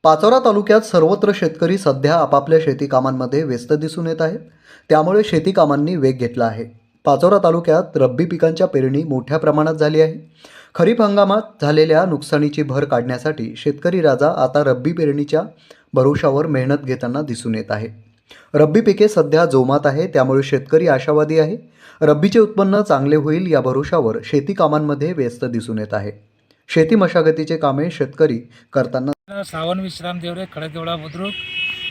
पाचोरा तालुक्यात सर्वत्र शेतकरी सध्या आपापल्या शेती कामांमध्ये व्यस्त दिसून येत आहेत. त्यामुळे शेती कामांनी वेग घेतला आहे. पाचोरा तालुक्यात रब्बी पिकांच्या पेरणी मोठ्या प्रमाणात झाली आहे. खरीप हंगामात झालेल्या नुकसानीची भर काढण्यासाठी शेतकरी राजा आता रब्बी पेरणीच्या भरोशावर मेहनत घेताना दिसून येत आहे. रब्बी पिके सध्या जोमात आहे, त्यामुळे शेतकरी आशावादी आहे. रब्बीचे उत्पन्न चांगले होईल या भरोशावर शेती कामांमध्ये व्यस्त दिसून येत आहे. शेती मशागतीचे कामे शेतकरी करताना सावन विश्राम देवरे खडकदेवळा बुद्रुक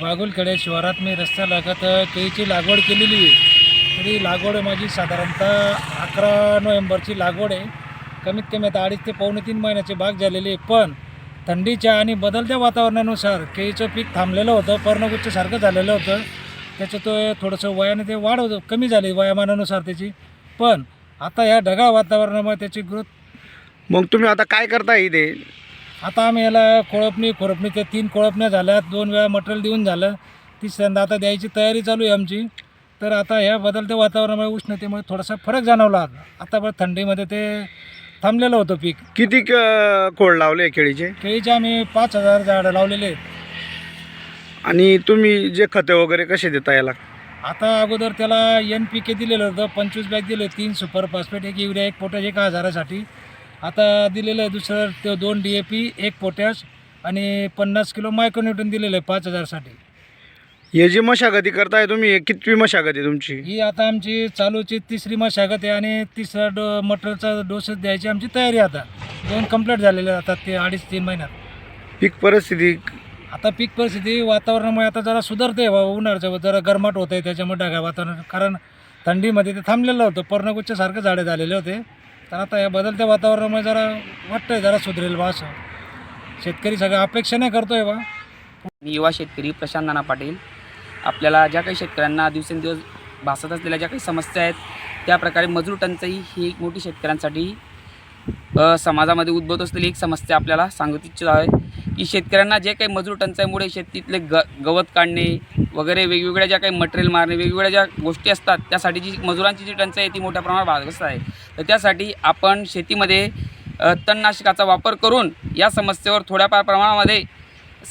वाघुलखेडे शिवारात मी रस्त्यालगत केळीची लागवड केलेली आहे. तरी लागवड माझी साधारणतः 11 नोव्हेंबरची लागवड आहे. कमीत कमी आता 2.5 ते पावणे 3 महिन्याची बाग झालेली आहे. पण थंडीच्या आणि बदलत्या वातावरणानुसार केळीचं पीक थांबलेलं होतं, पर्णगुच्छसारखं झालेलं होतं. त्याचं तो थोडंसं वयाने ते वाढ कमी झाली वयामानानुसार त्याची. पण आता या ढगाळ वातावरणामुळे त्याची ग्रोथ. मग तुम्ही आता काय करताय इथे? आता आम्ही याला खोरपणी ते 3 कोळपण्या झाल्या, 2 वेळा मटेरियल देऊन झालं, तिसऱ्यांदा आता द्यायची तयारी चालू आहे आमची. तर आता ह्या बदलत्या वातावरणामुळे उष्णतेमुळे थोडासा फरक जाणवला. आता पण थंडीमध्ये ते थांबलेलं होतं पीक. किती खोड लावले केळीचे आम्ही 5,000 झाडं लावलेले आहेत. आणि तुम्ही जे खते वगैरे कसे देता याला? आता अगोदर त्याला NPK दिलेलं होतं, 25 बॅग दिले, 3 सुपर फॉस्फेट, 1 युरिया, 1 पोटॅश 1,000साठी. आता दिलेलं आहे दुसरं ते 2 DAP, 1 पोटॅश आणि 50 किलो मायक्रोन्यूटन दिलेलं आहे 5,000साठी. हे जी मशागती करताय तुम्ही, हे कितवी मशागत आहे तुमची? ही आता आमची चालूची 3री मशागत आहे आणि 3रा मटेरियलचा डोसेस द्यायची आमची तयारी आहे. आता 2 कंप्लीट झालेले आता ते 2.5-3 महिन्यात. पीक परिस्थिती आता पीक परिस्थिती वातावरणामुळे आता जरा सुधारते. उन्हाळ्याचं जरा गरमाट होतं आहे, त्याच्यामुळे ढगाळ वातावरण, कारण थंडीमध्ये ते थांबलेलं होतं, पर्णगुच्छसारखं झाडे झालेले होते. तर आता या बदलत्या वातावरणामुळे जरा वाटतंय जरा सुधरेल बा, असं शेतकरी सगळं अपेक्षा नाही करतोय बा. मी युवा शेतकरी प्रशांत नाना पाटील. आपल्याला ज्या काही शेतकऱ्यांना दिवसेंदिवस भासत असलेल्या ज्या काही समस्या आहेत, त्याप्रकारे मजूर टंचाई ही एक मोठी शेतकऱ्यांसाठी समाजामध्ये उद्भवत असलेली एक समस्या आपल्याला सांगू इच्छित आहे. की शेतकऱ्यांना जे काही मजूर टंचाईमुळे शेतीतले गवत काढणे वगैरे, वेगवेगळ्या ज्या काही मटेरियल मारणे, वेगवेगळ्या ज्या गोष्टी असतात, त्यासाठी जी मजुरांची जी टंचाई आहे ती मोठ्या प्रमाणात भागत आहे. तर त्यासाठी आपण शेतीमध्ये तणनाशकाचा वापर करून या समस्येवर थोड्याफार प्रमाणामध्ये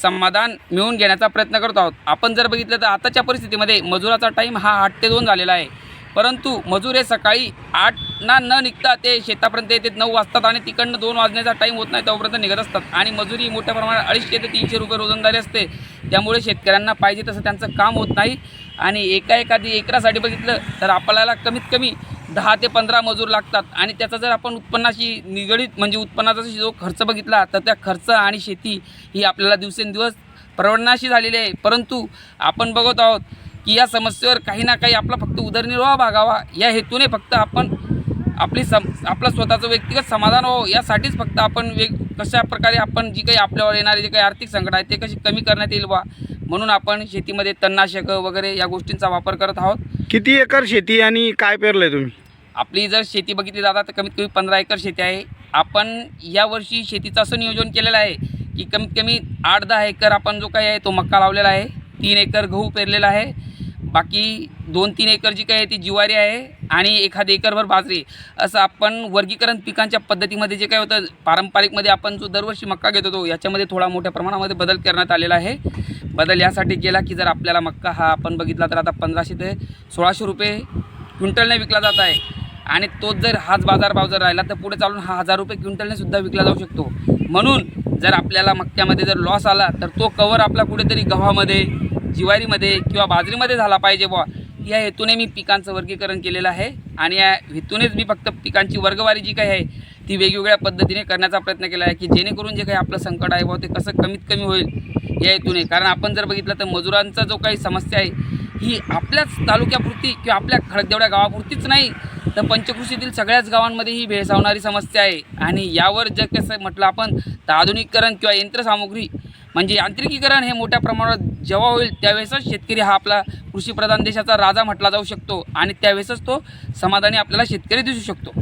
समाधान मिळवून घेण्याचा प्रयत्न करतो आहोत. आपण जर बघितलं तर आताच्या परिस्थितीमध्ये मजुराचा टाईम हा 8 ते 2 झालेला आहे. परंतु मजूर हे सकाळी 8 न निघता ते शेतापर्यंत येते 9 वाजतात आणि तिकडनं 2 वाजण्याचा टाईम होत नाही तोपर्यंत निघत असतात. आणि मजुरी मोठ्या प्रमाणात 250 ते 300 रुपये रोजंदारी असते. त्यामुळे शेतकऱ्यांना पाहिजे तसं त्यांचं काम होत नाही. आणि एखादी एकरासाठी बघितलं तर आपल्याला कमीत कमी 10 ते 15 मजूर लागतात. आणि त्याचा जर आपण उत्पन्नाशी निगडीत म्हणजे उत्पन्नाचा जो खर्च बघितला तर त्या खर्च आणि शेती ही आपल्याला दिवसेंदिवस परवडण्याशी झालेली आहे. परंतु आपण बघत आहोत की या समस्येवर काही ना काही आपला फक्त उदरनिर्वाह भागावा या हेतूने फक्त आपण आपलं स्वतःचं व्यक्तिगत समाधान व्हावं यासाठीच फक्त आपण कशा प्रकारे आपण जी काही आपल्यावर येणारे जे काही आर्थिक संकट आहे ते कशी कमी करण्यात येईल बा, म्हणून आपण शेतीमध्ये तणनाशक वगैरे या गोष्टींचा वापर करत आहोत. किती एकर शेती आणि काय पेरलंय तुम्ही? आपली जर शेती बघितली जातात तर कमीत कमी 15 एकर शेती आहे. आपण यावर्षी शेतीचं असं नियोजन केलेलं आहे की कमीत कमी 8-10 एकर आपण जो काही आहे तो मक्का लावलेला आहे, 3 एकर गहू पेरलेला आहे, बाकी 2-3 एकर जी काही आहे ती ज्वारी आहे आणि 1 एकरभर बाजरी. असं आपण वर्गीकरण पिकांच्या पद्धतीमध्ये जे काय होतं पारंपरिकमध्ये आपण जो दरवर्षी मक्का घेत होतो याच्यामध्ये थोडा मोठ्या प्रमाणामध्ये बदल करण्यात आलेला आहे. बदल यासाठी केला की जर आपल्याला मक्का हा आपण बघितला तर आता 1500 ते 1600 रुपये क्विंटलने विकला जात आहे. आणि तोच जर हाच बाजारभाव जर राहिला तर पुढे चालून हा 1000 रुपये क्विंटलने सुद्धा विकला जाऊ शकतो. म्हणून जर आपल्याला मक्क्यामध्ये जर लॉस आला तर तो कवर आपला कुठेतरी गव्हामध्ये, ज्वारीमध्ये किंवा बाजरीमध्ये झाला पाहिजे बुवा, या हेतूने मी पिकांचं वर्गीकरण केलेलं आहे. आणि या हेतूनेच मी फक्त पिकांची वर्गवारी जी काही आहे ती वेगवेगळ्या पद्धतीने करण्याचा प्रयत्न केला आहे की जेणेकरून जे काही आपलं संकट आहे बुवा ते कसं कमीत कमी होईल या हेतूने. कारण आपण जर बघितलं तर मजुरांचा जो काही समस्या आहे ही आपल्याच तालुक्यापुरती किंवा आपल्या खडकदेवळा गावापुरतीच नाही तर पंचकृषीतील सगळ्याच गावांमध्ये ही भेळसावणारी समस्या आहे. आणि यावर जर कसं म्हटलं आपण तर आधुनिकीकरण किंवा यंत्रसामुग्री म्हणजे यांत्रिकीकरण हे मोठ्या प्रमाणात जेव्हा होईल त्यावेळेसच शेतकरी हा आपला कृषीप्रधान देशाचा राजा म्हटला जाऊ शकतो आणि त्यावेळेसच तो समाधानी आपल्याला शेतकरी दिसू शकतो.